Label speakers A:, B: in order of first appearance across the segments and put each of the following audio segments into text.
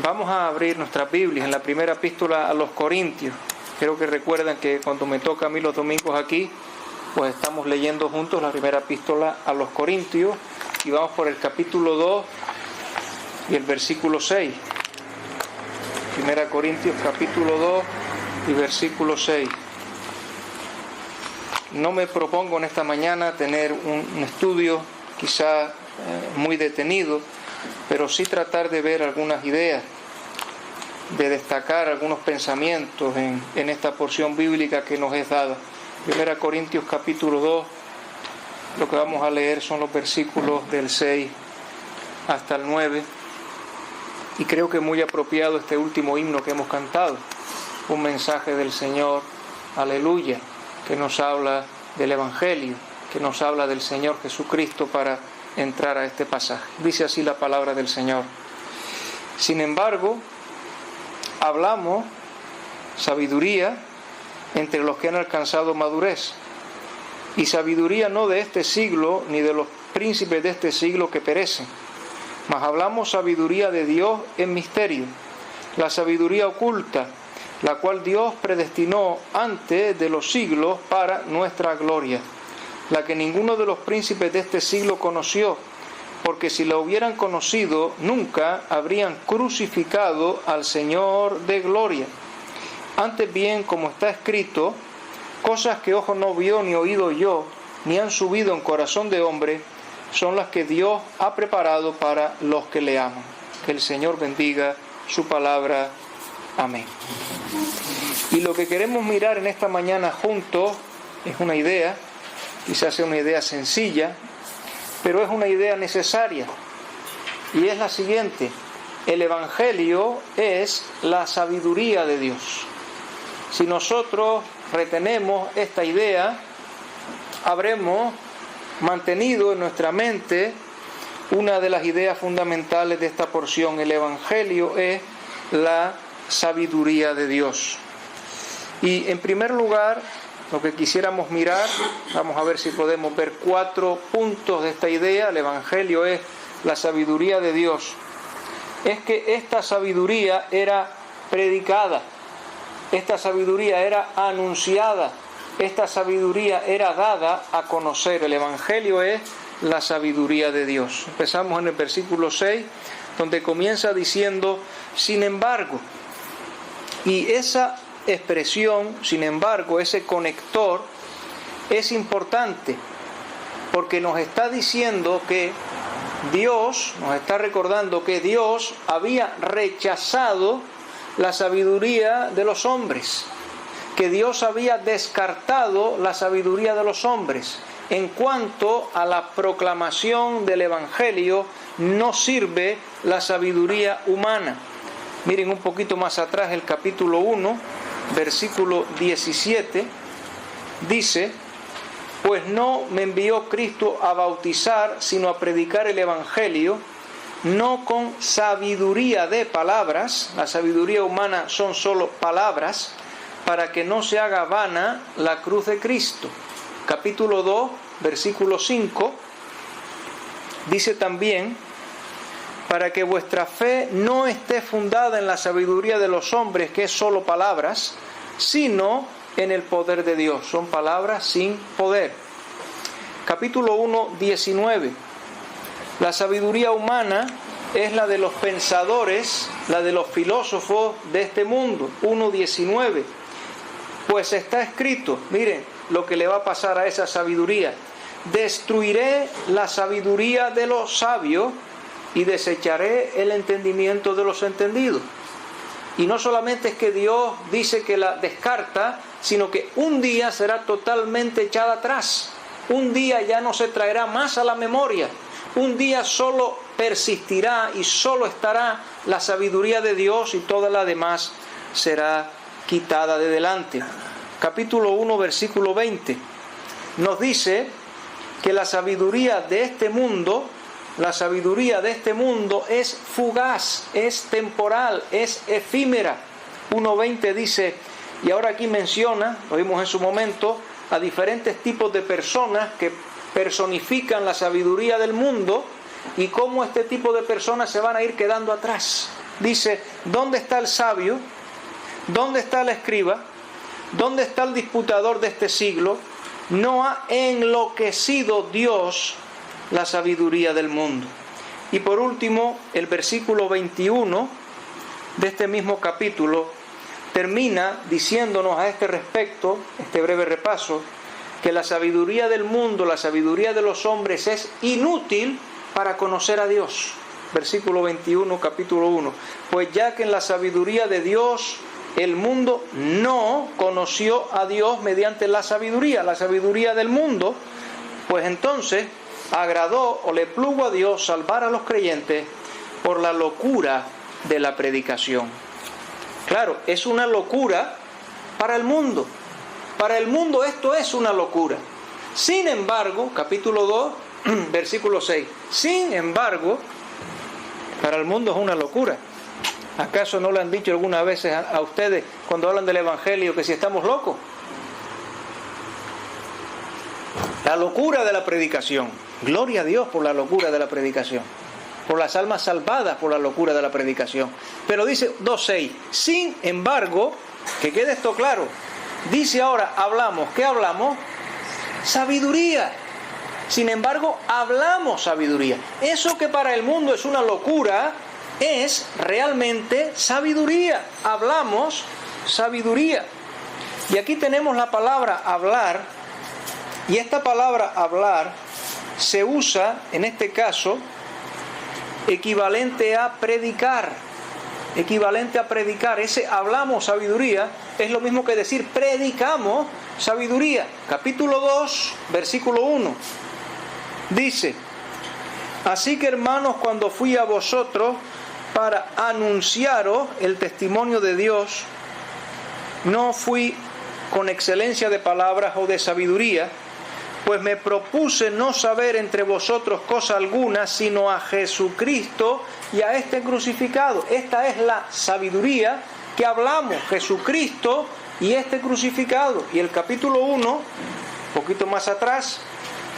A: Vamos a abrir nuestras Biblias en la primera epístola a los Corintios. Creo que recuerdan que cuando me toca a mí los domingos aquí, pues estamos leyendo juntos la primera epístola a los Corintios y vamos por el capítulo 2 y el versículo 6. Primera Corintios capítulo 2 y versículo 6. No me propongo en esta mañana tener un estudio quizá muy detenido, pero sí tratar de ver algunas ideas, de destacar algunos pensamientos en esta porción bíblica que nos es dada. Primera Corintios capítulo 2, lo que vamos a leer son los versículos del 6 hasta el 9, y creo que es muy apropiado este último himno que hemos cantado, un mensaje del Señor, aleluya, que nos habla del Evangelio, que nos habla del Señor Jesucristo para entrar a este pasaje. Dice así la palabra del Señor: sin embargo, hablamos sabiduría entre los que han alcanzado madurez, y sabiduría no de este siglo, ni de los príncipes de este siglo que perecen, mas hablamos sabiduría de Dios en misterio, la sabiduría oculta, la cual Dios predestinó antes de los siglos para nuestra gloria, la que ninguno de los príncipes de este siglo conoció, porque si la hubieran conocido, nunca habrían crucificado al Señor de gloria. Antes bien, como está escrito, cosas que ojo no vio ni oído oyó, ni han subido en corazón de hombre, son las que Dios ha preparado para los que le aman. Que el Señor bendiga su palabra. Amén. Y lo que queremos mirar en esta mañana juntos es una idea, quizás sea una idea sencilla, pero es una idea necesaria, y es la siguiente: el Evangelio es la sabiduría de Dios. Si nosotros retenemos esta idea, habremos mantenido en nuestra mente una de las ideas fundamentales de esta porción. El Evangelio es la sabiduría de Dios. Y en primer lugar, lo que quisiéramos mirar, vamos a ver si podemos ver 4 puntos de esta idea. El Evangelio es la sabiduría de Dios. Es que esta sabiduría era predicada, esta sabiduría era anunciada, esta sabiduría era dada a conocer. El Evangelio es la sabiduría de Dios. Empezamos en el versículo 6, donde comienza diciendo, sin embargo. Y esa expresión, sin embargo, ese conector, es importante, porque nos está diciendo que Dios, nos está recordando que Dios había rechazado la sabiduría de los hombres, que Dios había descartado la sabiduría de los hombres. En cuanto a la proclamación del Evangelio, no sirve la sabiduría humana. Miren un poquito más atrás el capítulo 1, versículo 17, dice: pues no me envió Cristo a bautizar, sino a predicar el Evangelio, no con sabiduría de palabras, la sabiduría humana son solo palabras, para que no se haga vana la cruz de Cristo. Capítulo 2, versículo 5, dice también: para que vuestra fe no esté fundada en la sabiduría de los hombres, que es solo palabras, sino en el poder de Dios. Son palabras sin poder. Capítulo 1, 19. La sabiduría humana es la de los pensadores, la de los filósofos de este mundo. 1:19. Pues está escrito, miren lo que le va a pasar a esa sabiduría: destruiré la sabiduría de los sabios y desecharé el entendimiento de los entendidos. Y no solamente es que Dios dice que la descarta, sino que un día será totalmente echada atrás. Un día ya no se traerá más a la memoria. Un día solo persistirá y solo estará la sabiduría de Dios, y toda la demás será quitada de delante. Capítulo 1, versículo 20, nos dice que la sabiduría de este mundo es fugaz, es temporal, es efímera. 1:20 dice, y ahora aquí menciona, lo vimos en su momento, a diferentes tipos de personas que personifican la sabiduría del mundo, y cómo este tipo de personas se van a ir quedando atrás. dice, ¿dónde está el sabio? ¿Dónde está el escriba? ¿Dónde está el disputador de este siglo? No ha enloquecido Dios la sabiduría del mundo. Y por último, el versículo 21 de este mismo capítulo termina diciéndonos a este respecto, este breve repaso, que la sabiduría del mundo, la sabiduría de los hombres es inútil para conocer a Dios. Versículo 21, capítulo 1. Pues ya que en la sabiduría de Dios el mundo no conoció a Dios mediante la sabiduría del mundo, pues entonces agradó o le plugo a Dios salvar a los creyentes por la locura de la predicación. Claro, es una locura para el mundo. Para el mundo esto es una locura. Sin embargo, capítulo 2, versículo 6. Sin embargo, para el mundo es una locura. ¿Acaso no le han dicho algunas veces a ustedes cuando hablan del Evangelio que si estamos locos? La locura de la predicación. Gloria a Dios por la locura de la predicación. Por las almas salvadas por la locura de la predicación. Pero dice 2.6. Sin embargo, que quede esto claro. Dice ahora, hablamos. ¿Qué hablamos? Sabiduría. Sin embargo, hablamos sabiduría. Eso que para el mundo es una locura, es realmente sabiduría. Hablamos sabiduría. Y aquí tenemos la palabra hablar. Y esta palabra hablar se usa, en este caso, equivalente a predicar. Equivalente a predicar. Ese hablamos sabiduría es lo mismo que decir predicamos sabiduría. Capítulo 2, versículo 1. Dice, así que hermanos, cuando fui a vosotros para anunciaros el testimonio de Dios, no fui con excelencia de palabras o de sabiduría, pues me propuse no saber entre vosotros cosa alguna, sino a Jesucristo y a este crucificado. Esta es la sabiduría que hablamos, Jesucristo y este crucificado. Y el capítulo 1, un poquito más atrás,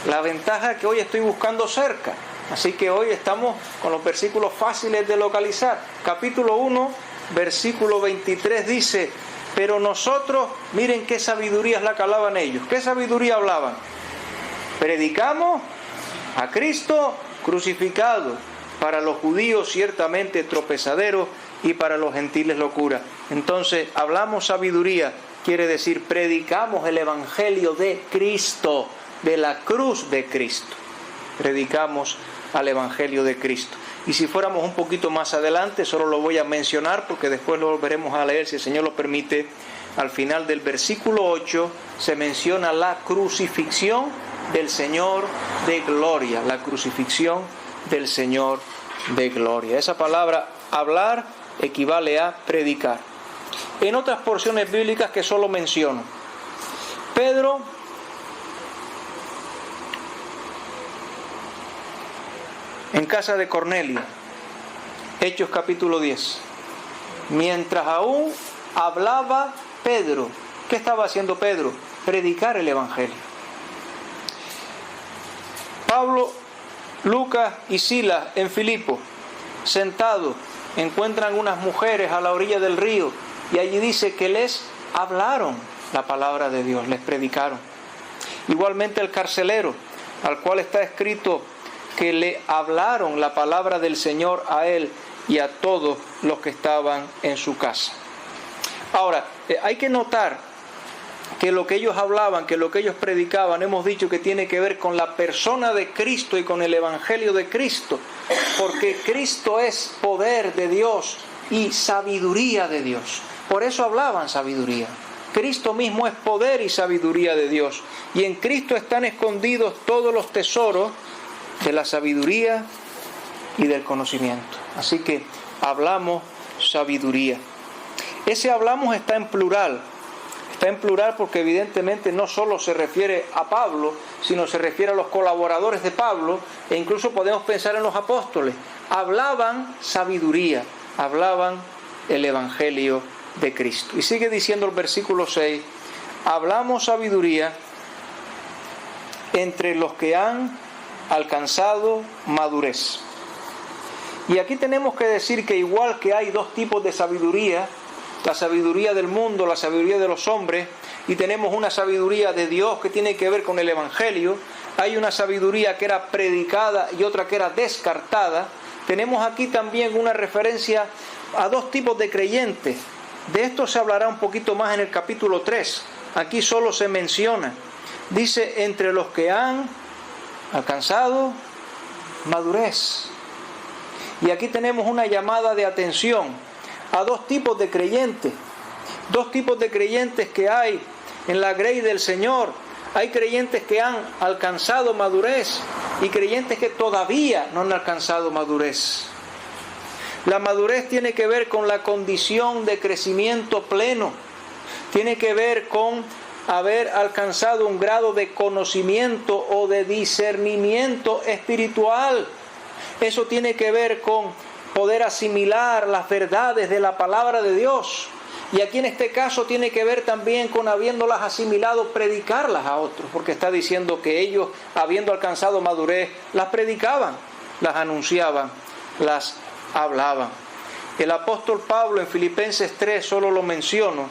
A: la ventaja que hoy estoy buscando cerca. Así que hoy estamos con los versículos fáciles de localizar. Capítulo 1, versículo 23 dice, pero nosotros, miren qué sabiduría es la que hablaban ellos. ¿Qué sabiduría hablaban? Predicamos a Cristo crucificado, para los judíos ciertamente tropezadero y para los gentiles locura. Entonces, hablamos sabiduría, quiere decir predicamos el Evangelio de Cristo, de la cruz de Cristo. Predicamos al Evangelio de Cristo. Y si fuéramos un poquito más adelante, solo lo voy a mencionar porque después lo volveremos a leer, si el Señor lo permite. Al final del versículo 8 se menciona la crucifixión del Señor de gloria, la crucifixión del Señor de gloria. Esa palabra hablar equivale a predicar. En otras porciones bíblicas que solo menciono, Pedro en casa de Cornelio, Hechos capítulo 10, mientras aún hablaba Pedro, ¿qué estaba haciendo Pedro? Predicar el Evangelio. Pablo, Lucas y Silas en Filipo, sentados, encuentran unas mujeres a la orilla del río y allí dice que les hablaron la palabra de Dios, les predicaron. Igualmente el carcelero, al cual está escrito que le hablaron la palabra del Señor a él y a todos los que estaban en su casa. Ahora, hay que notar que lo que ellos hablaban, que lo que ellos predicaban, hemos dicho que tiene que ver con la persona de Cristo y con el Evangelio de Cristo, porque Cristo es poder de Dios y sabiduría de Dios. Por eso hablaban sabiduría. Cristo mismo es poder y sabiduría de Dios, y en Cristo están escondidos todos los tesoros de la sabiduría y del conocimiento. Así que hablamos sabiduría. Ese hablamos está en plural. Está en plural porque evidentemente no solo se refiere a Pablo, sino se refiere a los colaboradores de Pablo, e incluso podemos pensar en los apóstoles. Hablaban sabiduría, hablaban el Evangelio de Cristo. Y sigue diciendo el versículo 6, hablamos sabiduría entre los que han alcanzado madurez. Y aquí tenemos que decir que igual que hay dos tipos de sabiduría, la sabiduría del mundo, la sabiduría de los hombres, y tenemos una sabiduría de Dios que tiene que ver con el Evangelio, hay una sabiduría que era predicada y otra que era descartada. Tenemos aquí también una referencia a dos tipos de creyentes. De esto se hablará un poquito más en el capítulo 3. Aquí solo se menciona. Dice, entre los que han alcanzado madurez. Y aquí tenemos una llamada de atención a dos tipos de creyentes. Dos tipos de creyentes que hay en la grey del Señor. Hay creyentes que han alcanzado madurez y creyentes que todavía no han alcanzado madurez. La madurez tiene que ver con la condición de crecimiento pleno. Tiene que ver con haber alcanzado un grado de conocimiento o de discernimiento espiritual. Eso tiene que ver con poder asimilar las verdades de la palabra de Dios. Y aquí en este caso tiene que ver también con, habiéndolas asimilado, predicarlas a otros, porque está diciendo que ellos, habiendo alcanzado madurez, las predicaban, las anunciaban, las hablaban. El apóstol Pablo en Filipenses 3, solo lo menciono,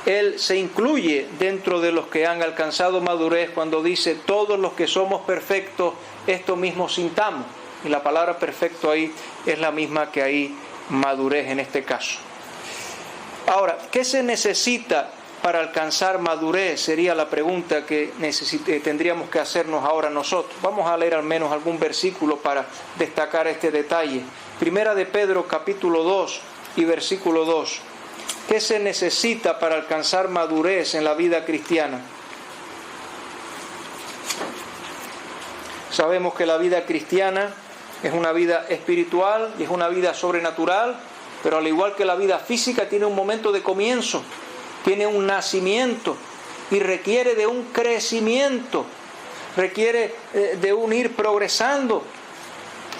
A: él se incluye dentro de los que han alcanzado madurez cuando dice, todos los que somos perfectos, esto mismo sintamos. Y la palabra perfecto ahí es la misma que ahí madurez en este caso. Ahora, ¿qué se necesita para alcanzar madurez? Sería la pregunta que tendríamos que hacernos ahora nosotros. Vamos a leer al menos algún versículo para destacar este detalle. Primera de Pedro, capítulo 2 y versículo 2. ¿Qué se necesita para alcanzar madurez en la vida cristiana? Sabemos que la vida cristiana es una vida espiritual y es una vida sobrenatural, pero al igual que la vida física tiene un momento de comienzo, tiene un nacimiento y requiere de un crecimiento, requiere de un ir progresando.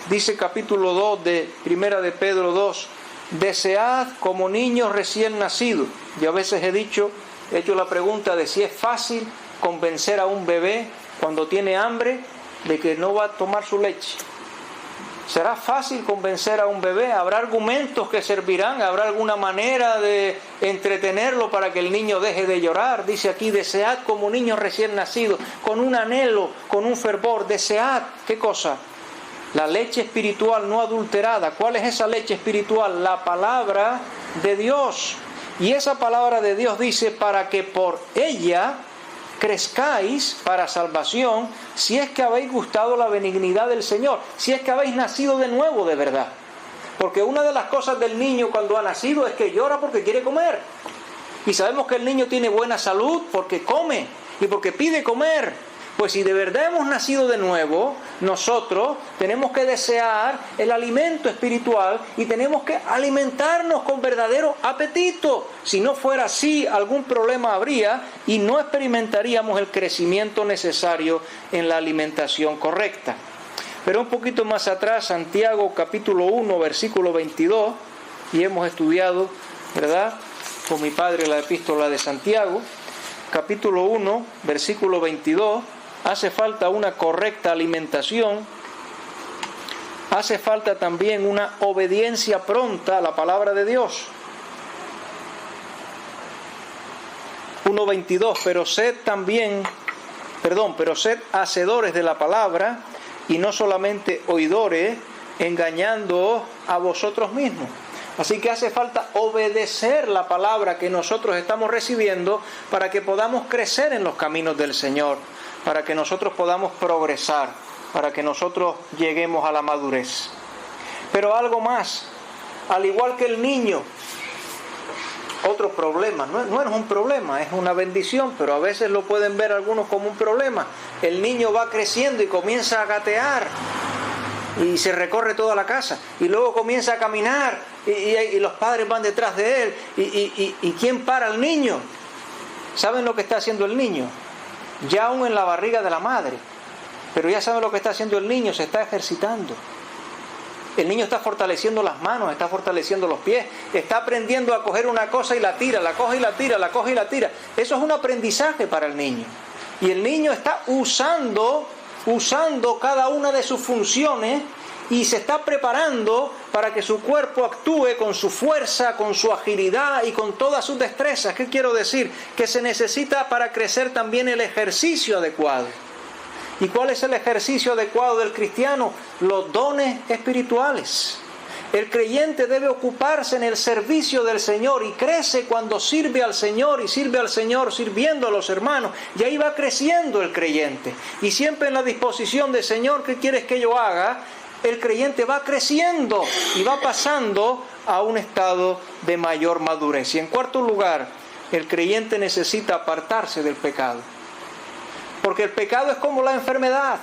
A: Dice capítulo 2 de Primera de Pedro 2, desead como niños recién nacidos. Yo a veces he hecho la pregunta de si es fácil convencer a un bebé cuando tiene hambre de que no va a tomar su leche. ¿Será fácil convencer a un bebé? ¿Habrá argumentos que servirán? ¿Habrá alguna manera de entretenerlo para que el niño deje de llorar? Dice aquí, desead como niños recién nacidos, con un anhelo, con un fervor. Desead, ¿qué cosa? La leche espiritual no adulterada. ¿Cuál es esa leche espiritual? La palabra de Dios. Y esa palabra de Dios dice, para que por ella crezcáis para salvación, si es que habéis gustado la benignidad del Señor, si es que habéis nacido de nuevo de verdad. Porque una de las cosas del niño cuando ha nacido es que llora porque quiere comer. Y sabemos que el niño tiene buena salud porque come y porque pide comer. Pues si de verdad hemos nacido de nuevo, nosotros tenemos que desear el alimento espiritual y tenemos que alimentarnos con verdadero apetito. Si no fuera así, algún problema habría y no experimentaríamos el crecimiento necesario en la alimentación correcta. Pero un poquito más atrás, Santiago capítulo 1, versículo 22, y hemos estudiado, ¿verdad?, con mi padre la epístola de Santiago, capítulo 1, versículo 22, hace falta una correcta alimentación, hace falta también una obediencia pronta a la palabra de Dios. 1:22, pero sed hacedores de la palabra y no solamente oidores, engañándoos a vosotros mismos. Así que hace falta obedecer la palabra que nosotros estamos recibiendo para que podamos crecer en los caminos del Señor, para que nosotros podamos progresar, para que nosotros lleguemos a la madurez. Pero algo más, al igual que el niño, otro problema, no es un problema, es una bendición, pero a veces lo pueden ver algunos como un problema. El niño va creciendo y comienza a gatear y se recorre toda la casa y luego comienza a caminar y los padres van detrás de él y ¿quién para al niño? ¿Saben lo que está haciendo el niño? Ya aún en la barriga de la madre, pero ya saben lo que está haciendo el niño, se está ejercitando. El niño está fortaleciendo las manos, está fortaleciendo los pies, está aprendiendo a coger una cosa y la tira, la coge y la tira, la coge y la tira. Eso es un aprendizaje para el niño. Y el niño está usando cada una de sus funciones y se está preparando para que su cuerpo actúe con su fuerza, con su agilidad y con todas sus destrezas. ¿Qué quiero decir? Que se necesita para crecer también el ejercicio adecuado. ¿Y cuál es el ejercicio adecuado del cristiano? Los dones espirituales. El creyente debe ocuparse en el servicio del Señor y crece cuando sirve al Señor y sirve al Señor sirviendo a los hermanos. Y ahí va creciendo el creyente. Y siempre en la disposición del Señor, ¿qué quieres que yo haga? El creyente va creciendo y va pasando a un estado de mayor madurez. Y en cuarto lugar, el creyente necesita apartarse del pecado. Porque el pecado es como la enfermedad.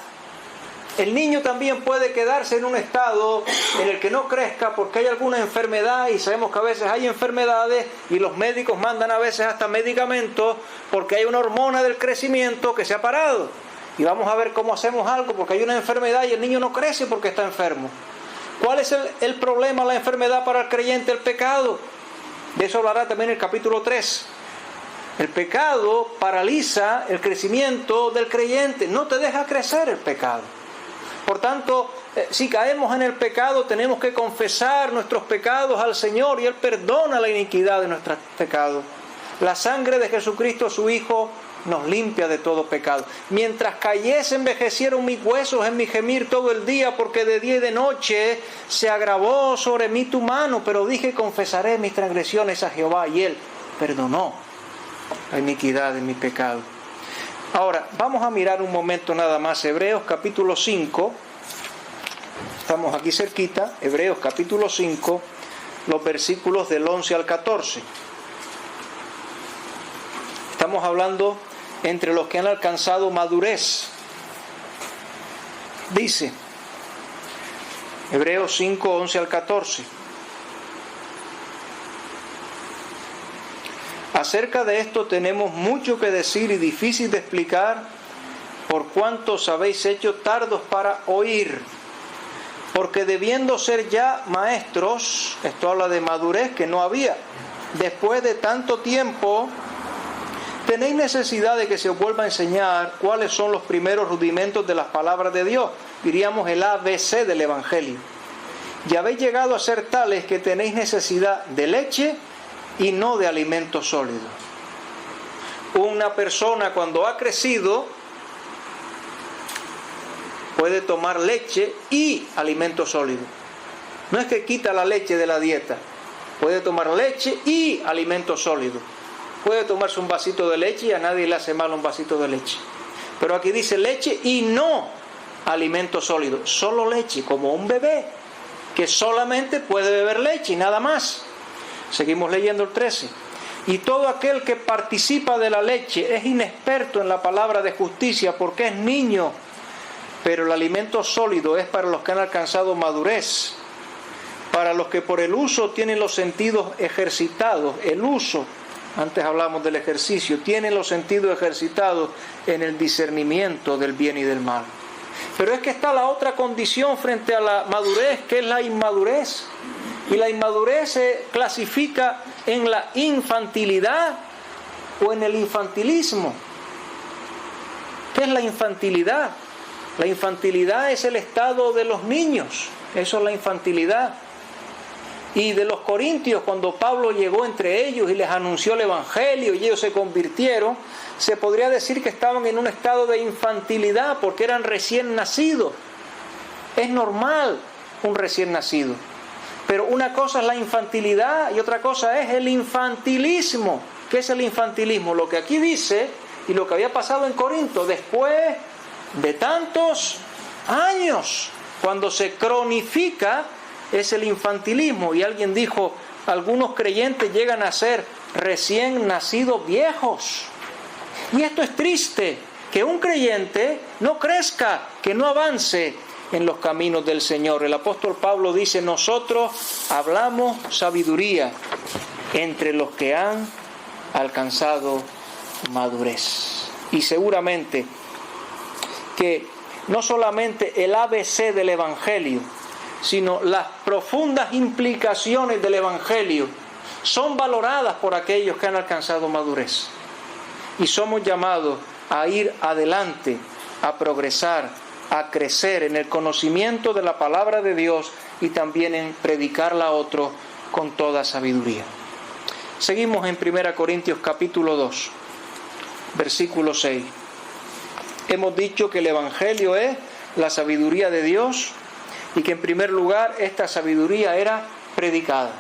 A: El niño también puede quedarse en un estado en el que no crezca porque hay alguna enfermedad, y sabemos que a veces hay enfermedades y los médicos mandan a veces hasta medicamentos porque hay una hormona del crecimiento que se ha parado. Y vamos a ver cómo hacemos algo porque hay una enfermedad y el niño no crece porque está enfermo. ¿Cuál es el problema, la enfermedad para el creyente? El pecado. De eso hablará también el capítulo 3. El pecado paraliza el crecimiento del creyente, no te deja crecer el pecado. Por tanto, si caemos en el pecado, tenemos que confesar nuestros pecados al Señor y Él perdona la iniquidad de nuestros pecados. La sangre de Jesucristo, su Hijo, nos limpia de todo pecado. Mientras cayese, envejecieron mis huesos en mi gemir todo el día, porque de día y de noche se agravó sobre mí tu mano. Pero dije, confesaré mis transgresiones a Jehová, y Él perdonó la iniquidad de mi pecado. Ahora, vamos a mirar un momento nada más Hebreos capítulo 5. Estamos aquí cerquita, Hebreos capítulo 5, los versículos del 11 al 14. Estamos hablando entre los que han alcanzado madurez. Dice, Hebreos 5, 11 al 14. Acerca de esto tenemos mucho que decir y difícil de explicar, por cuanto os habéis hecho tardos para oír. Porque debiendo ser ya maestros, esto habla de madurez que no había, después de tanto tiempo, tenéis necesidad de que se os vuelva a enseñar cuáles son los primeros rudimentos de las palabras de Dios, diríamos el ABC del Evangelio. Y habéis llegado a ser tales que tenéis necesidad de leche y no de alimento sólido. Una persona cuando ha crecido puede tomar leche y alimento sólido. No es que quita la leche de la dieta. Puede tomar leche y alimento sólido. Puede tomarse un vasito de leche y a nadie le hace mal un vasito de leche. Pero aquí dice leche y no alimento sólido. Solo leche, como un bebé que solamente puede beber leche y nada más. Seguimos leyendo el 13. Y todo aquel que participa de la leche es inexperto en la palabra de justicia porque es niño. Pero el alimento sólido es para los que han alcanzado madurez, para los que por el uso tienen los sentidos ejercitados. El uso, antes hablamos del ejercicio, tienen los sentidos ejercitados en el discernimiento del bien y del mal. Pero es que está la otra condición frente a la madurez, que es la inmadurez. Y la inmadurez se clasifica en la infantilidad o en el infantilismo. ¿Qué es la infantilidad? La infantilidad es el estado de los niños. Eso es la infantilidad. Y de los corintios, cuando Pablo llegó entre ellos y les anunció el Evangelio y ellos se convirtieron, se podría decir que estaban en un estado de infantilidad porque eran recién nacidos. Es normal un recién nacido. Pero una cosa es la infantilidad y otra cosa es el infantilismo. ¿Qué es el infantilismo? Lo que aquí dice y lo que había pasado en Corinto después de tantos años, cuando se cronifica, es el infantilismo. Y alguien dijo, algunos creyentes llegan a ser recién nacidos viejos. Y esto es triste, que un creyente no crezca, que no avance en los caminos del Señor. El apóstol Pablo dice, nosotros hablamos sabiduría entre los que han alcanzado madurez. Y seguramente que no solamente el ABC del Evangelio, sino las profundas implicaciones del Evangelio son valoradas por aquellos que han alcanzado madurez. Y somos llamados a ir adelante, a progresar a crecer en el conocimiento de la palabra de Dios y también en predicarla a otros con toda sabiduría. Seguimos en 1 Corintios capítulo 2, versículo 6. Hemos dicho que el Evangelio es la sabiduría de Dios y que en primer lugar esta sabiduría era predicada.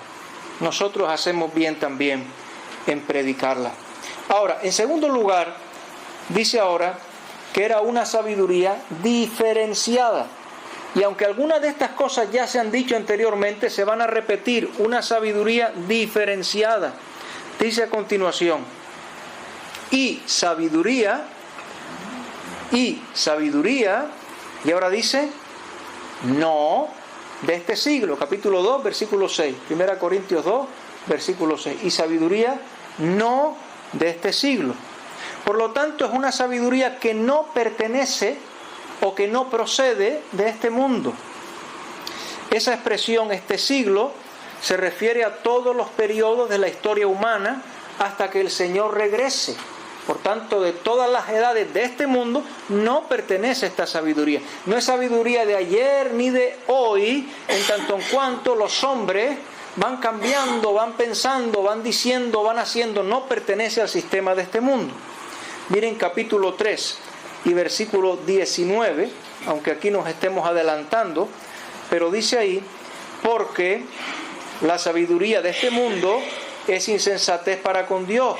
A: Nosotros hacemos bien también en predicarla. Ahora, en segundo lugar, dice ahora que era una sabiduría diferenciada. Y aunque algunas de estas cosas ya se han dicho anteriormente, se van a repetir, una sabiduría diferenciada. Dice a continuación, y sabiduría, y ahora dice, no de este siglo, capítulo 2, versículo 6, 1 Corintios 2, versículo 6, y sabiduría no de este siglo. Por lo tanto, es una sabiduría que no pertenece o que no procede de este mundo. Esa expresión, este siglo, se refiere a todos los periodos de la historia humana hasta que el Señor regrese. Por tanto, de todas las edades de este mundo no pertenece esta sabiduría. No es sabiduría de ayer ni de hoy, en tanto en cuanto los hombres van cambiando, van pensando, van diciendo, van haciendo. No pertenece al sistema de este mundo. Miren capítulo 3 y versículo 19, aunque aquí nos estemos adelantando, pero dice ahí, porque la sabiduría de este mundo es insensatez para con Dios,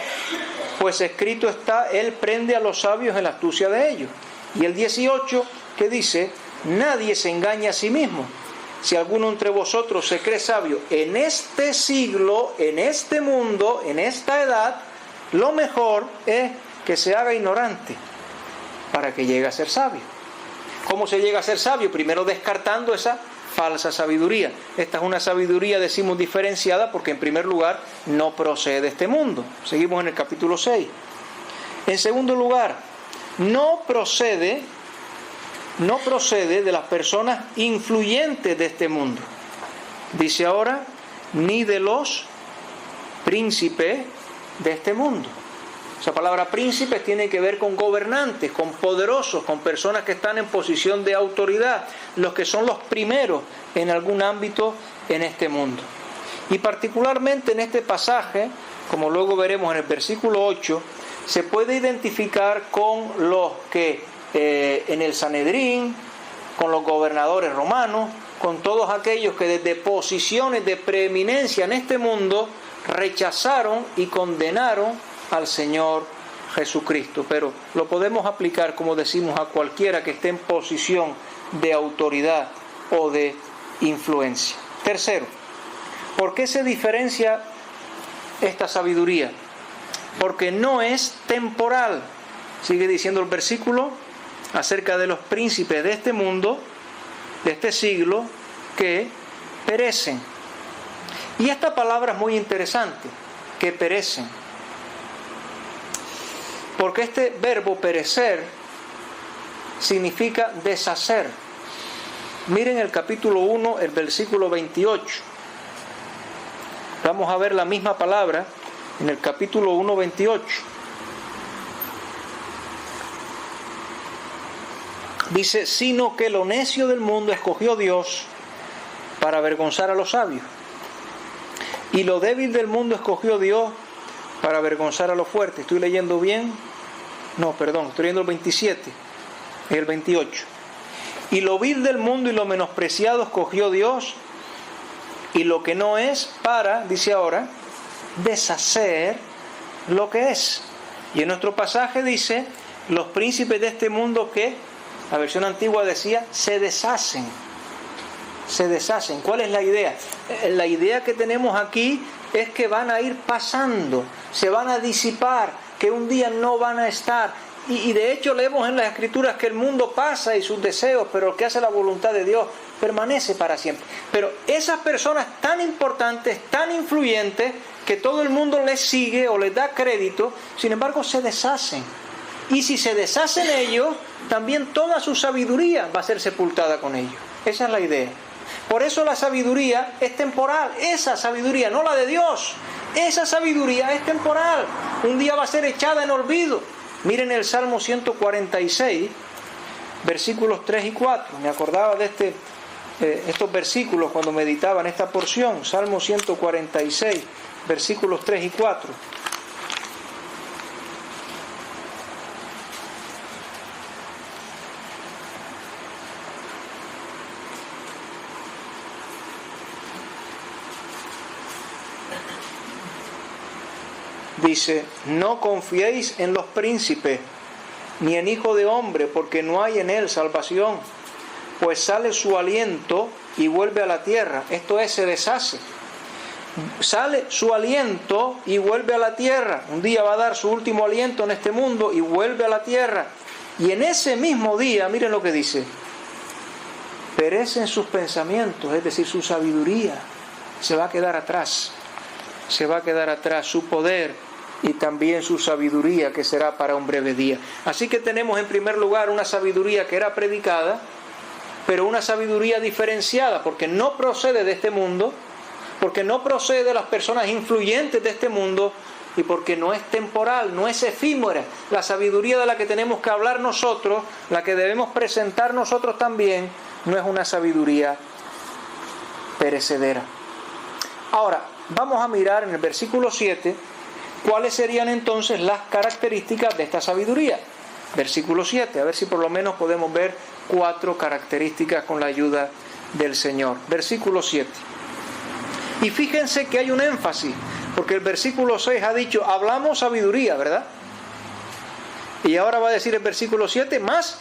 A: pues escrito está, Él prende a los sabios en la astucia de ellos. Y el 18 que dice, nadie se engaña a sí mismo. Si alguno entre vosotros se cree sabio en este siglo, en este mundo, en esta edad, lo mejor es que se haga ignorante para que llegue a ser sabio. ¿Cómo se llega a ser sabio? Primero descartando esa falsa sabiduría. Esta es una sabiduría, decimos, diferenciada porque en primer lugar no procede de este mundo. Seguimos en el capítulo 6. En segundo lugar, no procede de las personas influyentes de este mundo. Dice ahora, ni de los príncipes de este mundo. Esa palabra príncipes tiene que ver con gobernantes, con poderosos, con personas que están en posición de autoridad, los que son los primeros en algún ámbito en este mundo. Y particularmente en este pasaje, como luego veremos en el versículo 8, se puede identificar con los que en el Sanedrín, con los gobernadores romanos, con todos aquellos que desde posiciones de preeminencia en este mundo rechazaron y condenaron al Señor Jesucristo. Pero lo podemos aplicar, como decimos, a cualquiera que esté en posición de autoridad o de influencia. Tercero, ¿por qué se diferencia esta sabiduría? Porque no es temporal. Sigue diciendo el versículo acerca de los príncipes de este mundo, de este siglo, que perecen. Y esta palabra es muy interesante, que perecen. Porque este verbo perecer significa deshacer. Miren el capítulo 1, el versículo 28. Vamos a ver la misma palabra en el capítulo 1, 28. Dice, sino que lo necio del mundo escogió Dios para avergonzar a los sabios. Y lo débil del mundo escogió Dios para avergonzar a los fuertes. ¿Estoy leyendo bien? No, perdón, estoy leyendo el 27, el 28. Y lo vil del mundo y lo menospreciado escogió Dios, y lo que no es para, dice ahora, deshacer lo que es. Y en nuestro pasaje dice, los príncipes de este mundo que, la versión antigua decía, se deshacen. Se deshacen. ¿Cuál es la idea? La idea que tenemos aquí es que van a ir pasando, se van a disipar, que un día no van a estar. Y de hecho leemos en las Escrituras que el mundo pasa y sus deseos, pero el que hace la voluntad de Dios permanece para siempre. Pero esas personas tan importantes, tan influyentes, que todo el mundo les sigue o les da crédito, sin embargo se deshacen. Y si se deshacen ellos, también toda su sabiduría va a ser sepultada con ellos. Esa es la idea. Por eso la sabiduría es temporal. Esa sabiduría, no la de Dios. Esa sabiduría es temporal. Un día va a ser echada en olvido. Miren el Salmo 146, versículos 3 y 4. Me acordaba de estos versículos cuando meditaba en esta porción. Salmo 146, versículos 3 y 4. Dice: no confiéis en los príncipes, ni en hijo de hombre, porque no hay en él salvación, pues sale su aliento y vuelve a la tierra. Esto es, se deshace. Sale su aliento y vuelve a la tierra. Un día va a dar su último aliento en este mundo y vuelve a la tierra. Y en ese mismo día, miren lo que dice: perecen sus pensamientos, es decir, su sabiduría se va a quedar atrás. Se va a quedar atrás su poder y también su sabiduría, que será para un breve día. Así que tenemos en primer lugar una sabiduría que era predicada, pero una sabiduría diferenciada, porque no procede de este mundo, porque no procede de las personas influyentes de este mundo, y porque no es temporal, no es efímera. La sabiduría de la que tenemos que hablar nosotros, la que debemos presentar nosotros también, no es una sabiduría perecedera. Ahora, vamos a mirar en el versículo 7 cuáles serían entonces las características de esta sabiduría. Versículo 7, a ver si por lo menos podemos ver 4 características con la ayuda del Señor. Versículo 7. Y fíjense que hay un énfasis, porque el versículo 6 ha dicho: hablamos sabiduría, ¿verdad? Y ahora va a decir el versículo 7, más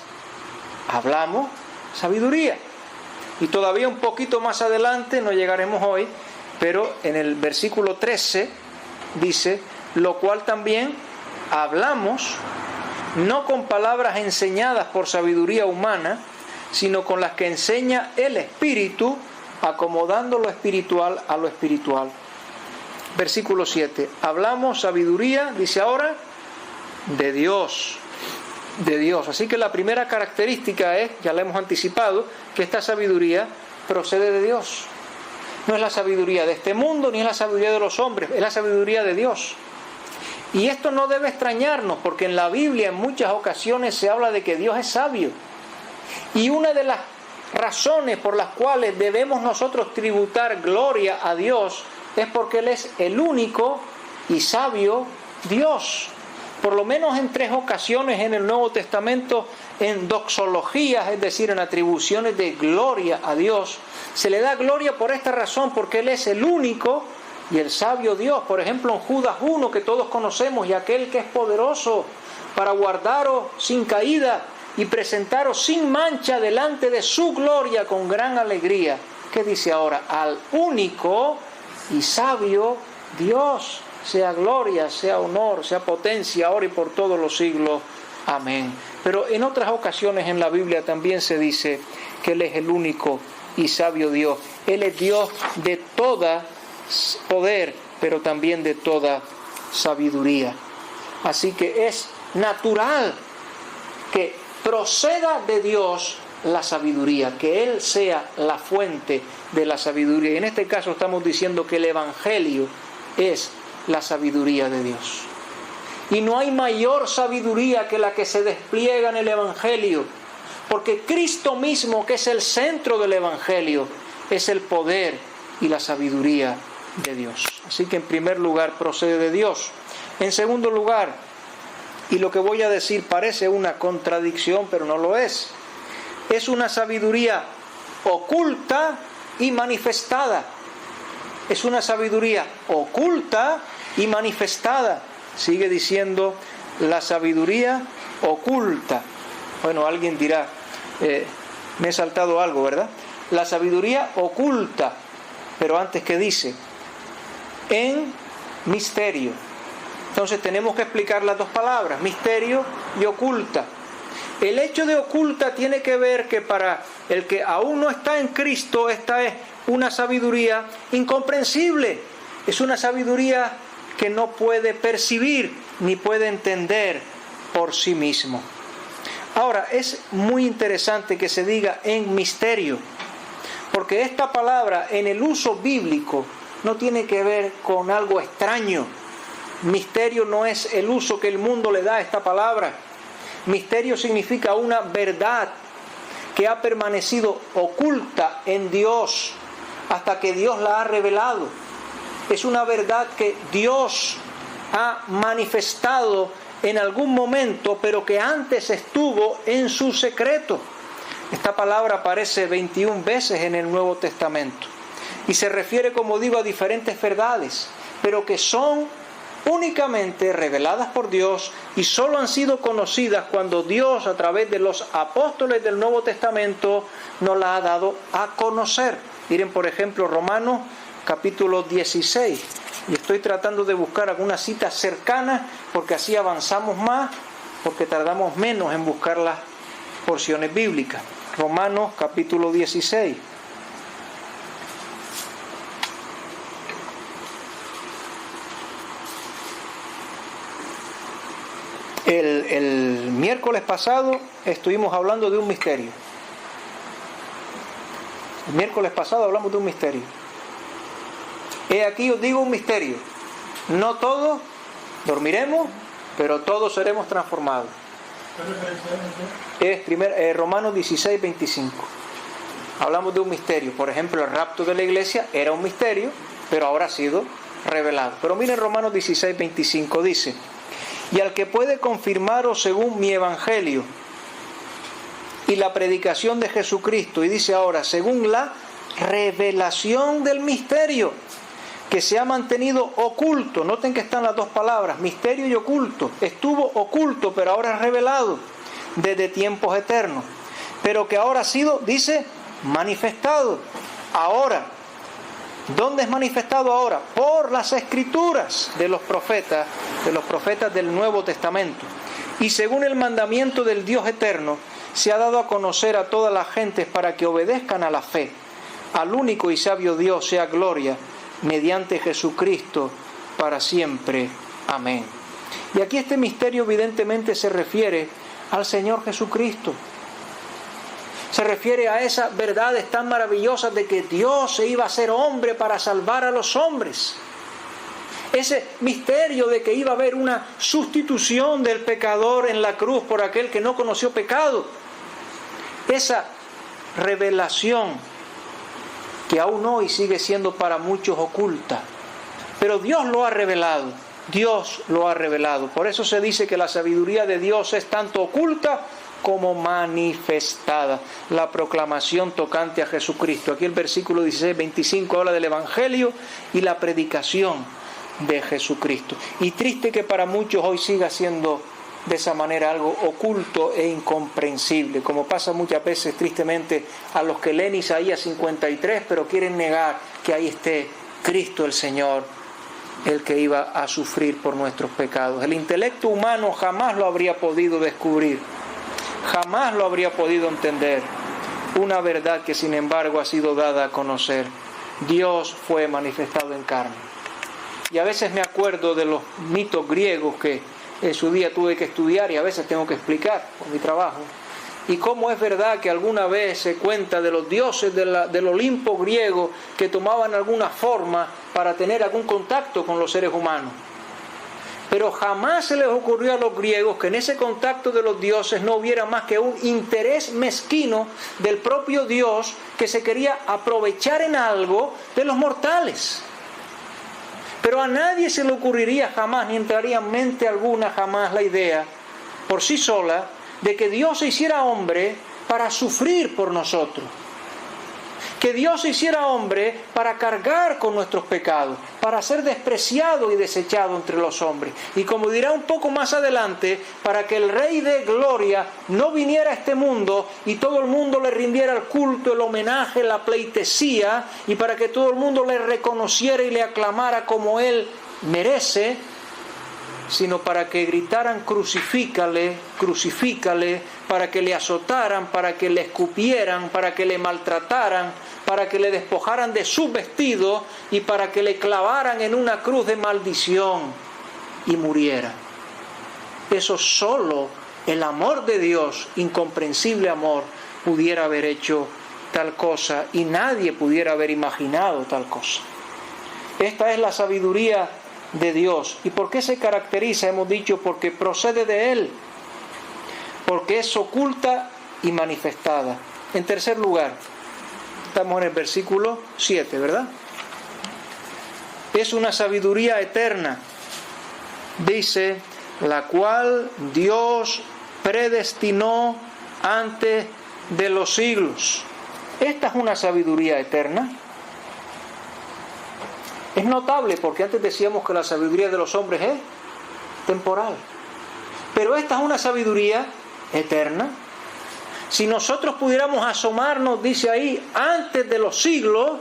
A: hablamos sabiduría. Y todavía un poquito más adelante, no llegaremos hoy, pero en el versículo 13 dice: lo cual también hablamos, no con palabras enseñadas por sabiduría humana, sino con las que enseña el Espíritu, acomodando lo espiritual a lo espiritual. Versículo 7. Hablamos sabiduría, dice ahora, de Dios. De Dios. Así que la primera característica es, ya la hemos anticipado, que esta sabiduría procede de Dios. No es la sabiduría de este mundo, ni es la sabiduría de los hombres, es la sabiduría de Dios. Y esto no debe extrañarnos, porque en la Biblia en muchas ocasiones se habla de que Dios es sabio. Y una de las razones por las cuales debemos nosotros tributar gloria a Dios es porque Él es el único y sabio Dios. Por lo menos en 3 ocasiones en el Nuevo Testamento, en doxologías, es decir, en atribuciones de gloria a Dios, se le da gloria por esta razón, porque Él es el único y el sabio Dios. Por ejemplo, en Judas 1, que todos conocemos: y aquel que es poderoso para guardaros sin caída y presentaros sin mancha delante de su gloria con gran alegría. ¿Qué dice ahora? Al único y sabio Dios sea gloria, sea honor, sea potencia, ahora y por todos los siglos. Amén. Pero en otras ocasiones en la Biblia también se dice que Él es el único y sabio Dios. Él es Dios de toda poder, pero también de toda sabiduría. Así que es natural que proceda de Dios la sabiduría, que Él sea la fuente de la sabiduría. Y en este caso estamos diciendo que el Evangelio es la sabiduría de Dios. Y no hay mayor sabiduría que la que se despliega en el Evangelio, porque Cristo mismo, que es el centro del Evangelio, es el poder y la sabiduría de Dios. Así que en primer lugar procede de Dios. En segundo lugar, y lo que voy a decir parece una contradicción, pero no lo es una sabiduría oculta y manifestada. Es una sabiduría oculta y manifestada. Sigue diciendo la sabiduría oculta. Bueno, alguien dirá, me he saltado algo, ¿verdad? La sabiduría oculta, pero antes, ¿qué dice? En misterio. Entonces tenemos que explicar las 2 palabras, misterio y oculta. El hecho de oculta tiene que ver que para el que aún no está en Cristo, esta es una sabiduría incomprensible. Es una sabiduría que no puede percibir ni puede entender por sí mismo. Ahora, es muy interesante que se diga en misterio, porque esta palabra en el uso bíblico no tiene que ver con algo extraño. Misterio no es el uso que el mundo le da a esta palabra. Misterio significa una verdad que ha permanecido oculta en Dios hasta que Dios la ha revelado. Es una verdad que Dios ha manifestado en algún momento, pero que antes estuvo en su secreto. Esta palabra aparece 21 veces en el Nuevo Testamento y se refiere, como digo, a diferentes verdades, pero que son únicamente reveladas por Dios y solo han sido conocidas cuando Dios, a través de los apóstoles del Nuevo Testamento, nos las ha dado a conocer. Miren, por ejemplo, Romanos capítulo 16. Y estoy tratando de buscar algunas citas cercanas porque así avanzamos más, porque tardamos menos en buscar las porciones bíblicas. Romanos capítulo 16. El miércoles pasado estuvimos hablando de un misterio. El miércoles pasado hablamos de un misterio. He aquí os digo un misterio. No todos dormiremos, pero todos seremos transformados. Es Romanos 16, 25. Hablamos de un misterio. Por ejemplo, el rapto de la iglesia era un misterio, pero ahora ha sido revelado. Pero miren Romanos 16, 25, dice: y al que puede confirmaros según mi evangelio y la predicación de Jesucristo, y dice ahora, según la revelación del misterio que se ha mantenido oculto. Noten que están las dos palabras, misterio y oculto. Estuvo oculto, pero ahora es revelado desde tiempos eternos. Pero que ahora ha sido, dice, manifestado. Ahora, ¿dónde es manifestado ahora? Por las escrituras de los profetas del Nuevo Testamento. Y según el mandamiento del Dios eterno, se ha dado a conocer a todas las gentes para que obedezcan a la fe. Al único y sabio Dios sea gloria mediante Jesucristo para siempre. Amén. Y aquí este misterio evidentemente se refiere al Señor Jesucristo. Se refiere a esas verdades tan maravillosas de que Dios se iba a hacer hombre para salvar a los hombres. Ese misterio de que iba a haber una sustitución del pecador en la cruz por aquel que no conoció pecado. Esa revelación que aún hoy sigue siendo para muchos oculta. Pero Dios lo ha revelado. Dios lo ha revelado. Por eso se dice que la sabiduría de Dios es tanto oculta como manifestada. La proclamación tocante a Jesucristo. Aquí el versículo 16, 25 habla del Evangelio y la predicación de Jesucristo. Y triste que para muchos hoy siga siendo de esa manera algo oculto e incomprensible, como pasa muchas veces tristemente a los que leen Isaías 53, pero quieren negar que ahí esté Cristo el Señor, el que iba a sufrir por nuestros pecados. El intelecto humano jamás lo habría podido descubrir, jamás lo habría podido entender, una verdad que sin embargo ha sido dada a conocer. Dios fue manifestado en carne. Y a veces me acuerdo de los mitos griegos que en su día tuve que estudiar y a veces tengo que explicar por mi trabajo. Y cómo es verdad que alguna vez se cuenta de los dioses del Olimpo griego que tomaban alguna forma para tener algún contacto con los seres humanos. Pero jamás se les ocurrió a los griegos que en ese contacto de los dioses no hubiera más que un interés mezquino del propio Dios que se quería aprovechar en algo de los mortales. Pero a nadie se le ocurriría jamás, ni entraría en mente alguna jamás la idea, por sí sola, de que Dios se hiciera hombre para sufrir por nosotros. Que Dios se hiciera hombre para cargar con nuestros pecados, para ser despreciado y desechado entre los hombres. Y como dirá un poco más adelante, para que el Rey de Gloria no viniera a este mundo y todo el mundo le rindiera el culto, el homenaje, la pleitesía, y para que todo el mundo le reconociera y le aclamara como Él merece, sino para que gritaran crucifícale, crucifícale, para que le azotaran, para que le escupieran, para que le maltrataran, para que le despojaran de sus vestidos y para que le clavaran en una cruz de maldición y muriera. Eso solo el amor de Dios, incomprensible amor, pudiera haber hecho tal cosa y nadie pudiera haber imaginado tal cosa. Esta es la sabiduría de Dios. ¿Y por qué se caracteriza? Hemos dicho, porque procede de Él, porque es oculta y manifestada. En tercer lugar, estamos en el versículo 7, ¿verdad? Es una sabiduría eterna, dice, la cual Dios predestinó antes de los siglos. Esta es una sabiduría eterna. Es notable porque antes decíamos que la sabiduría de los hombres es temporal. Pero esta es una sabiduría eterna. Si nosotros pudiéramos asomarnos, dice ahí, antes de los siglos,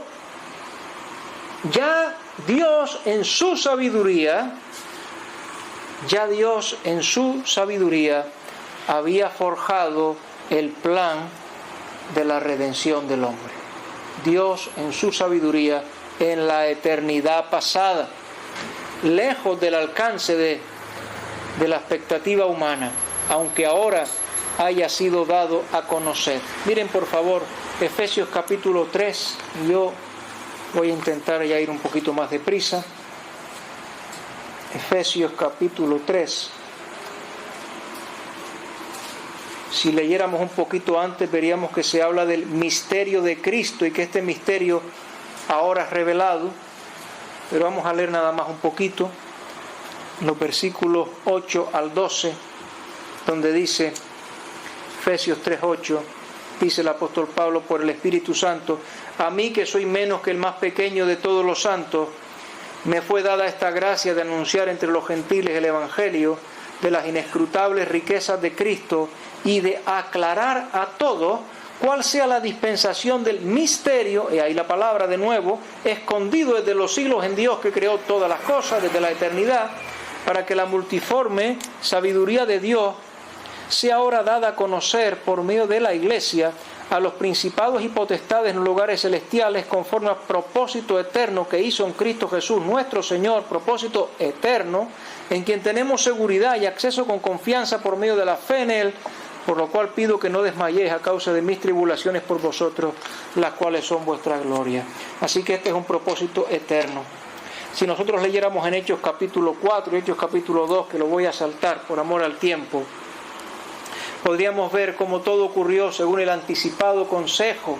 A: ya Dios en su sabiduría había forjado el plan de la redención del hombre. Dios en su sabiduría en la eternidad pasada, lejos del alcance de la expectativa humana, aunque ahora haya sido dado a conocer. Miren por favor Efesios capítulo 3, yo voy a intentar ya ir un poquito más deprisa. Efesios capítulo 3. Si leyéramos un poquito antes, veríamos que se habla del misterio de Cristo y que este misterio ahora es revelado. Pero vamos a leer nada más un poquito, los versículos 8 al 12, donde dice, Efesios 3:8, dice el apóstol Pablo por el Espíritu Santo: a mí, que soy menos que el más pequeño de todos los santos, me fue dada esta gracia de anunciar entre los gentiles el Evangelio de las inescrutables riquezas de Cristo y de aclarar a todos cuál sea la dispensación del misterio, y ahí la palabra de nuevo, escondido desde los siglos en Dios que creó todas las cosas desde la eternidad, para que la multiforme sabiduría de Dios sea ahora dada a conocer por medio de la Iglesia a los principados y potestades en los lugares celestiales, conforme al propósito eterno que hizo en Cristo Jesús nuestro Señor, propósito eterno, en quien tenemos seguridad y acceso con confianza por medio de la fe en Él, por lo cual pido que no desmayéis a causa de mis tribulaciones por vosotros, las cuales son vuestra gloria. Así que este es un propósito eterno. Si nosotros leyéramos en Hechos capítulo 4 y Hechos capítulo 2, que lo voy a saltar por amor al tiempo, podríamos ver cómo todo ocurrió según el anticipado consejo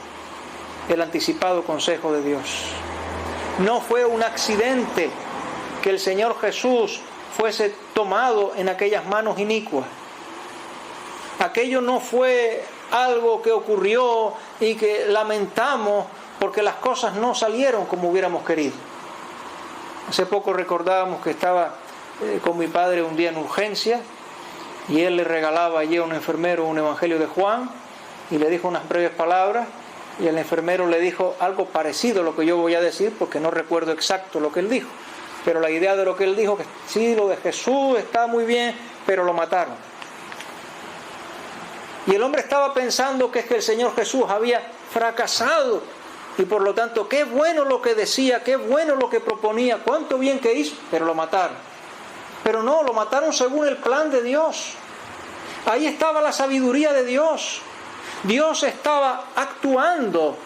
A: de Dios. No fue un accidente que el Señor Jesús fuese tomado en aquellas manos inicuas. Aquello no fue algo que ocurrió y que lamentamos porque las cosas no salieron como hubiéramos querido. Hace poco recordábamos que estaba con mi padre un día en urgencia y él le regalaba allí a un enfermero un evangelio de Juan y le dijo unas breves palabras y el enfermero le dijo algo parecido a lo que yo voy a decir porque no recuerdo exacto lo que él dijo, pero la idea de lo que él dijo, que sí, lo de Jesús está muy bien, pero lo mataron. Y el hombre estaba pensando que es que el Señor Jesús había fracasado y por lo tanto qué bueno lo que decía, qué bueno lo que proponía, cuánto bien que hizo, pero lo mataron. Pero no, lo mataron según el plan de Dios. Ahí estaba la sabiduría de Dios. Dios estaba actuando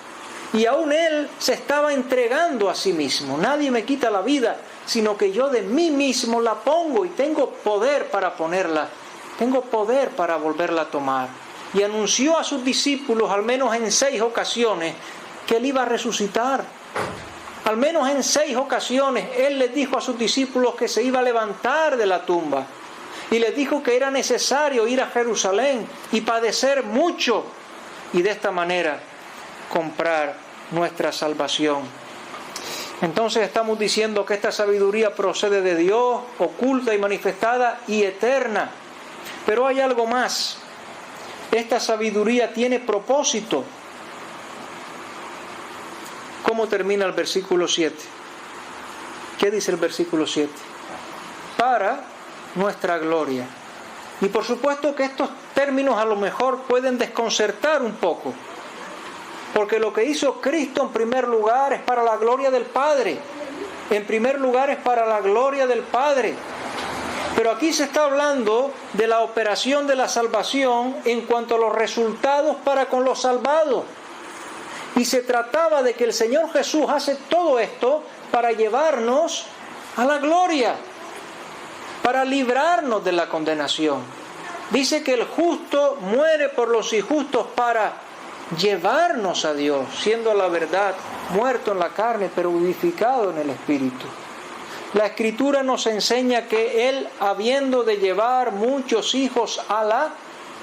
A: y aún Él se estaba entregando a sí mismo. Nadie me quita la vida, sino que yo de mí mismo la pongo y tengo poder para ponerla. Tengo poder para volverla a tomar. Y anunció a sus discípulos, al menos en 6 ocasiones, que Él iba a resucitar. Al menos en 6 ocasiones Él les dijo a sus discípulos que se iba a levantar de la tumba. Y les dijo que era necesario ir a Jerusalén y padecer mucho. Y de esta manera comprar nuestra salvación. Entonces estamos diciendo que esta sabiduría procede de Dios, oculta y manifestada y eterna. Pero hay algo más. Esta sabiduría tiene propósito. ¿Cómo termina el versículo 7? ¿Qué dice el versículo 7? Para nuestra gloria. Y por supuesto que estos términos a lo mejor pueden desconcertar un poco. Porque lo que hizo Cristo en primer lugar es para la gloria del Padre. En primer lugar es para la gloria del Padre. Pero aquí se está hablando de la operación de la salvación en cuanto a los resultados para con los salvados. Y se trataba de que el Señor Jesús hace todo esto para llevarnos a la gloria, para librarnos de la condenación. Dice que el justo muere por los injustos para llevarnos a Dios, siendo a la verdad muerto en la carne, pero vivificado en el Espíritu. La Escritura nos enseña que Él, habiendo de llevar muchos hijos a la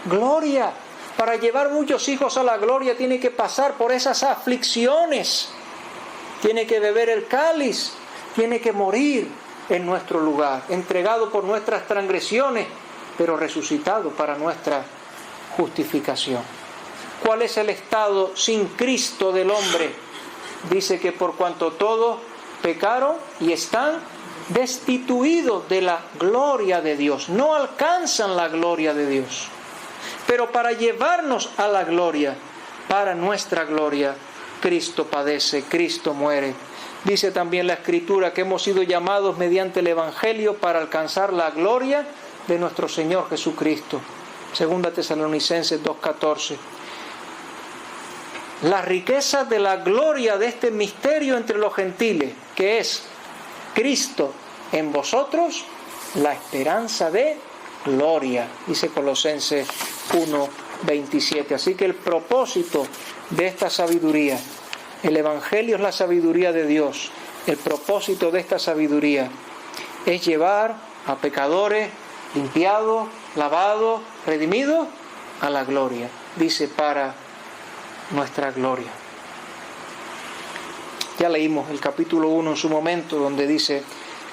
A: gloria, para llevar muchos hijos a la gloria tiene que pasar por esas aflicciones, tiene que beber el cáliz, tiene que morir en nuestro lugar, entregado por nuestras transgresiones, pero resucitado para nuestra justificación. ¿Cuál es el estado sin Cristo del hombre? Dice que por cuanto todos pecaron y están destituidos de la gloria de Dios, no alcanzan la gloria de Dios. Pero para llevarnos a la gloria, para nuestra gloria, Cristo padece, Cristo muere. Dice también la Escritura que hemos sido llamados mediante el Evangelio para alcanzar la gloria de nuestro Señor Jesucristo. 2 Tesalonicenses 2:14. La riqueza de la gloria de este misterio entre los gentiles, que es Cristo en vosotros, la esperanza de gloria, dice Colosenses 1:27. Así que el propósito de esta sabiduría, el Evangelio es la sabiduría de Dios. El propósito de esta sabiduría es llevar a pecadores limpiados, lavados, redimidos a la gloria. Dice, para nuestra gloria. Ya leímos el capítulo 1 en su momento, donde dice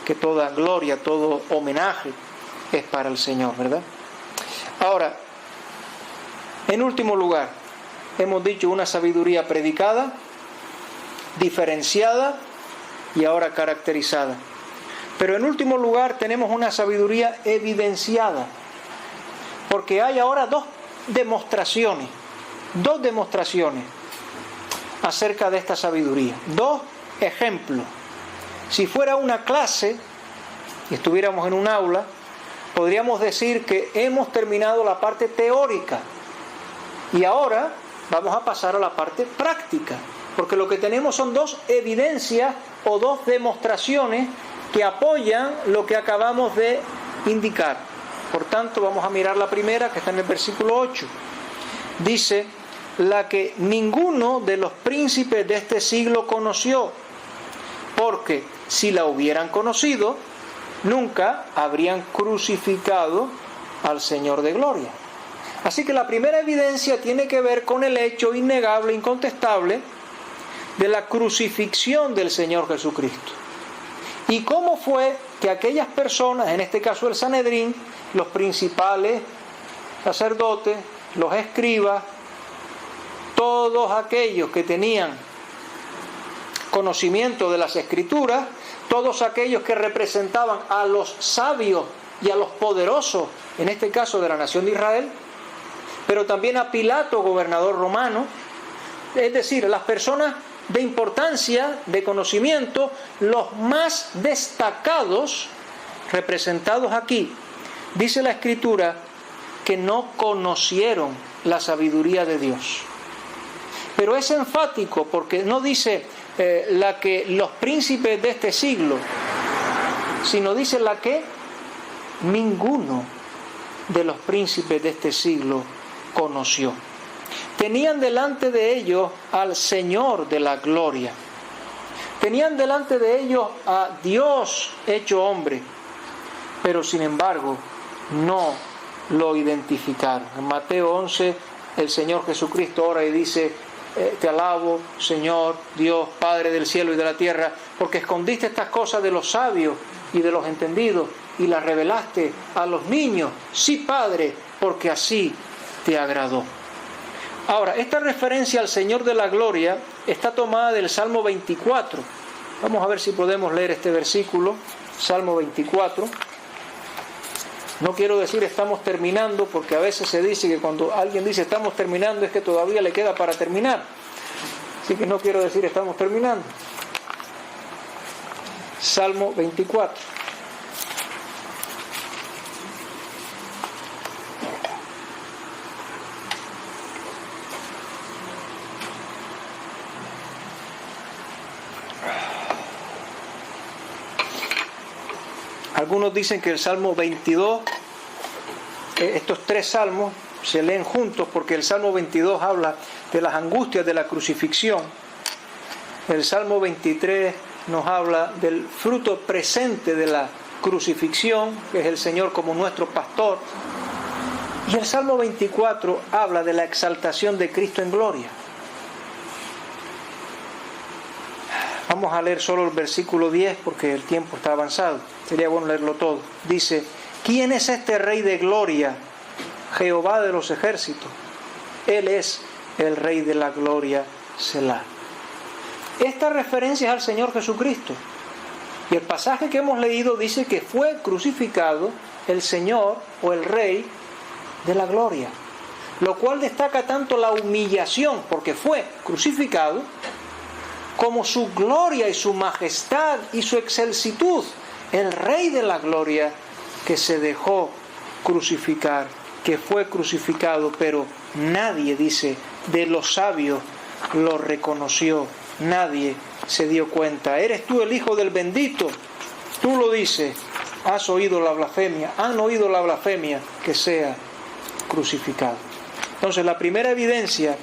A: que toda gloria, todo homenaje es para el Señor, ¿verdad? Ahora, en último lugar, hemos dicho una sabiduría predicada, diferenciada y ahora caracterizada. Pero en último lugar tenemos una sabiduría evidenciada, porque hay ahora dos demostraciones acerca de esta sabiduría, dos ejemplos. Si fuera una clase y estuviéramos en un aula, podríamos decir que hemos terminado la parte teórica y ahora vamos a pasar a la parte práctica, porque lo que tenemos son dos evidencias o dos demostraciones que apoyan lo que acabamos de indicar. Por tanto, vamos a mirar la primera, que está en el versículo 8. Dice, la que ninguno de los príncipes de este siglo conoció, porque si la hubieran conocido, nunca habrían crucificado al Señor de gloria. Así que la primera evidencia tiene que ver con el hecho innegable, incontestable, de la crucifixión del Señor Jesucristo. ¿Y cómo fue que aquellas personas, en este caso el Sanedrín, los principales sacerdotes, los escribas, todos aquellos que tenían conocimiento de las Escrituras, todos aquellos que representaban a los sabios y a los poderosos, en este caso de la nación de Israel, pero también a Pilato, gobernador romano, es decir, las personas de importancia, de conocimiento, los más destacados, representados aquí, dice la Escritura que no conocieron la sabiduría de Dios. Pero es enfático porque no dice la que los príncipes de este siglo, sino dice la que ninguno de los príncipes de este siglo conoció. Tenían delante de ellos al Señor de la gloria. Tenían delante de ellos a Dios hecho hombre, pero sin embargo no lo identificaron. En Mateo 11 el Señor Jesucristo ora y dice: te alabo, Señor, Dios, Padre del cielo y de la tierra, porque escondiste estas cosas de los sabios y de los entendidos y las revelaste a los niños. Sí, Padre, porque así te agradó. Ahora, esta referencia al Señor de la gloria está tomada del Salmo 24. Vamos a ver si podemos leer este versículo, Salmo 24. No quiero decir estamos terminando, porque a veces se dice que cuando alguien dice estamos terminando es que todavía le queda para terminar. Así que no quiero decir estamos terminando. Salmo 24. Algunos dicen que el Salmo 22, estos tres salmos, se leen juntos porque el Salmo 22 habla de las angustias de la crucifixión. El Salmo 23 nos habla del fruto presente de la crucifixión, que es el Señor como nuestro pastor. Y el Salmo 24 habla de la exaltación de Cristo en gloria. Vamos a leer solo el versículo 10 porque el tiempo está avanzado. Sería bueno leerlo todo. Dice: ¿quién es este Rey de gloria? Jehová de los ejércitos. Él es el Rey de la gloria, Selah. Esta referencia es al Señor Jesucristo. Y el pasaje que hemos leído dice que fue crucificado el Señor o el Rey de la gloria. Lo cual destaca tanto la humillación, porque fue crucificado, como su gloria y su majestad y su excelsitud. El Rey de la gloria que se dejó crucificar, que fue crucificado, pero nadie, dice, de los sabios lo reconoció. Nadie se dio cuenta. ¿Eres tú el Hijo del bendito? Tú lo dices. Has oído la blasfemia. Han oído la blasfemia, que sea crucificado. Entonces, la primera evidencia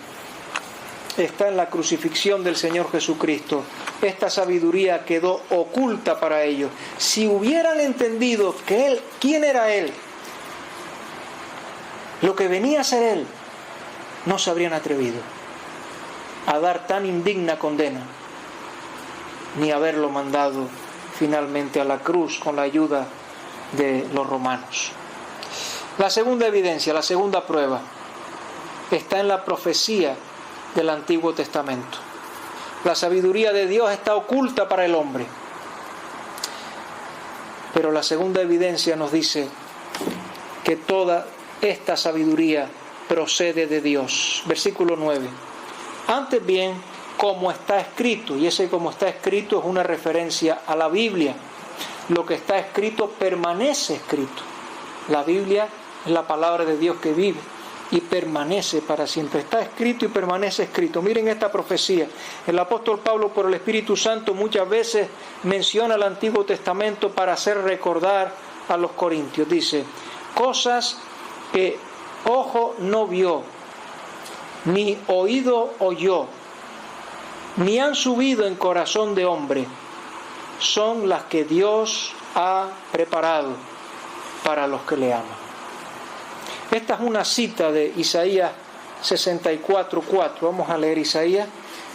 A: está en la crucifixión del Señor Jesucristo. Esta sabiduría quedó oculta para ellos. Si hubieran entendido que Él, quién era Él, lo que venía a ser Él, no se habrían atrevido a dar tan indigna condena, ni haberlo mandado finalmente a la cruz con la ayuda de los romanos. La segunda evidencia, la segunda prueba, está en la profecía del Antiguo Testamento. La sabiduría de Dios está oculta para el hombre. Pero la segunda evidencia nos dice que toda esta sabiduría procede de Dios. Versículo 9. Antes bien, como está escrito, y ese como está escrito es una referencia a la Biblia. Lo que está escrito permanece escrito. La Biblia es la palabra de Dios que vive y permanece para siempre. Está escrito y permanece escrito. Miren esta profecía. El apóstol Pablo, por el Espíritu Santo, muchas veces menciona el Antiguo Testamento para hacer recordar a los corintios. Dice: cosas que ojo no vio, ni oído oyó, ni han subido en corazón de hombre, son las que Dios ha preparado para los que le aman. Esta es una cita de Isaías 64:4. Vamos a leer Isaías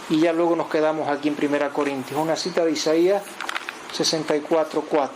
A: y ya luego nos quedamos aquí en 1 Corintios. Una cita de Isaías 64:4.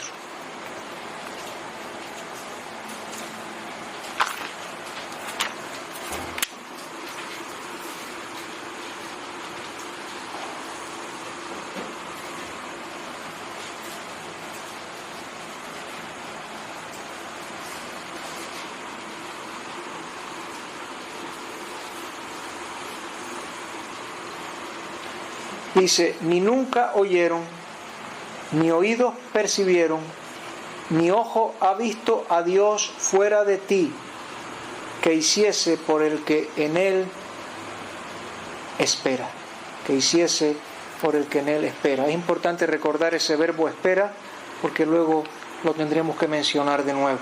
A: Dice: ni nunca oyeron, ni oídos percibieron, ni ojo ha visto a Dios fuera de ti, que hiciese por el que en Él espera. Que hiciese por el que en Él espera. Es importante recordar ese verbo espera, porque luego lo tendremos que mencionar de nuevo.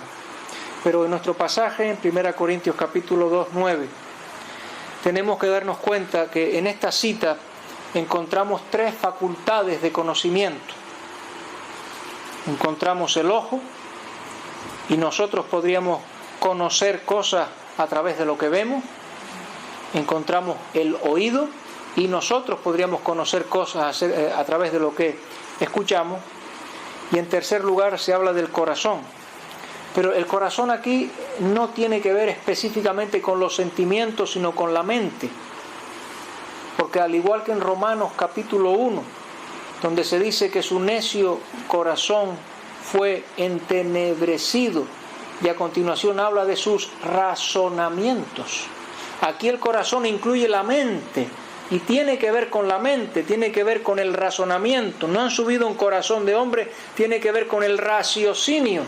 A: Pero en nuestro pasaje, en 1 Corintios capítulo 2, 9, tenemos que darnos cuenta que en esta cita encontramos tres facultades de conocimiento. Encontramos el ojo, y nosotros podríamos conocer cosas a través de lo que vemos. Encontramos el oído, y nosotros podríamos conocer cosas a través de lo que escuchamos. Y en tercer lugar se habla del corazón. Pero el corazón aquí no tiene que ver específicamente con los sentimientos, sino con la mente. Porque al igual que en Romanos capítulo 1, donde se dice que su necio corazón fue entenebrecido, y a continuación habla de sus razonamientos. Aquí el corazón incluye la mente, y tiene que ver con la mente, tiene que ver con el razonamiento. No han subido un corazón de hombre, tiene que ver con el raciocinio.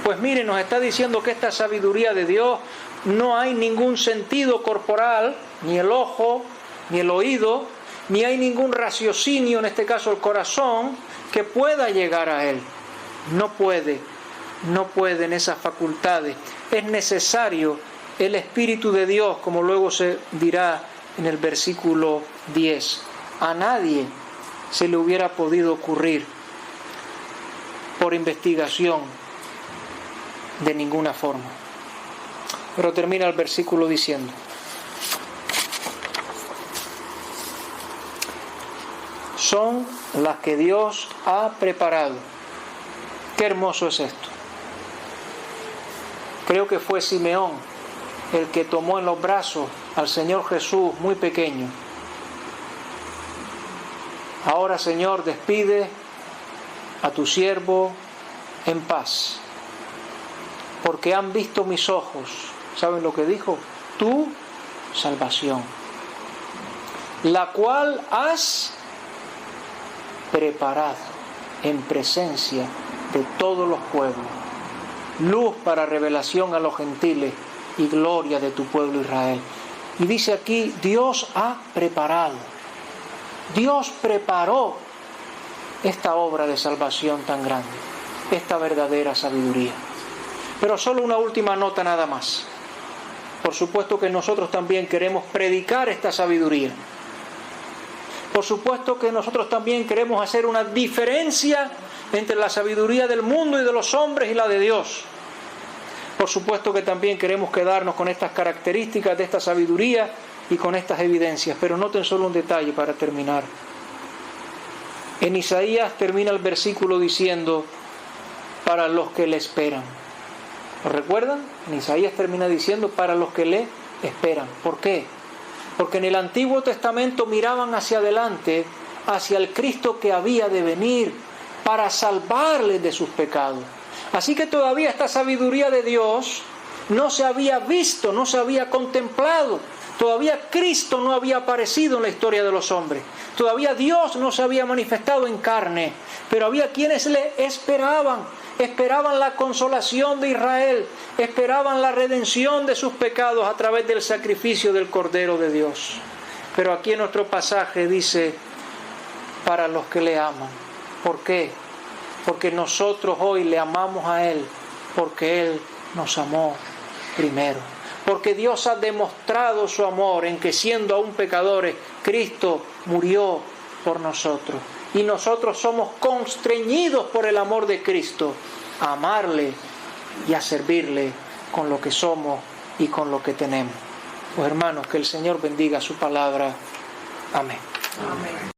A: Pues mire, nos está diciendo que esta sabiduría de Dios no hay ningún sentido corporal, ni el ojo, ni el oído, ni hay ningún raciocinio, en este caso el corazón, que pueda llegar a Él. No pueden esas facultades. Es necesario el Espíritu de Dios, como luego se dirá en el versículo 10. A nadie se le hubiera podido ocurrir por investigación de ninguna forma. Pero termina el versículo diciendo: son las que Dios ha preparado. Qué hermoso es esto. Creo que fue Simeón el que tomó en los brazos al Señor Jesús muy pequeño. Ahora, Señor, despide a tu siervo en paz, porque han visto mis ojos. ¿Saben lo que dijo? Tu salvación, la cual has preparado en presencia de todos los pueblos, luz para revelación a los gentiles y gloria de tu pueblo Israel. Y dice aquí, Dios ha preparado, Dios preparó esta obra de salvación tan grande, esta verdadera sabiduría. Pero solo una última nota nada más. Por supuesto que nosotros también queremos predicar esta sabiduría. Por supuesto que nosotros también queremos hacer una diferencia entre la sabiduría del mundo y de los hombres y la de Dios. Por supuesto que también queremos quedarnos con estas características de esta sabiduría y con estas evidencias. Pero noten solo un detalle para terminar. En Isaías termina el versículo diciendo: para los que le esperan. ¿Lo recuerdan? En Isaías termina diciendo: para los que le esperan. ¿Por qué? Porque en el Antiguo Testamento miraban hacia adelante, hacia el Cristo que había de venir para salvarles de sus pecados. Así que todavía esta sabiduría de Dios no se había visto, no se había contemplado. Todavía Cristo no había aparecido en la historia de los hombres. Todavía Dios no se había manifestado en carne. Pero había quienes le esperaban. Esperaban la consolación de Israel. Esperaban la redención de sus pecados a través del sacrificio del Cordero de Dios. Pero aquí en nuestro pasaje dice: para los que le aman. ¿Por qué? Porque nosotros hoy le amamos a Él, porque Él nos amó primero. Porque Dios ha demostrado su amor en que, siendo aún pecadores, Cristo murió por nosotros. Y nosotros somos constreñidos por el amor de Cristo a amarle y a servirle con lo que somos y con lo que tenemos. Pues hermanos, que el Señor bendiga su palabra. Amén. Amén.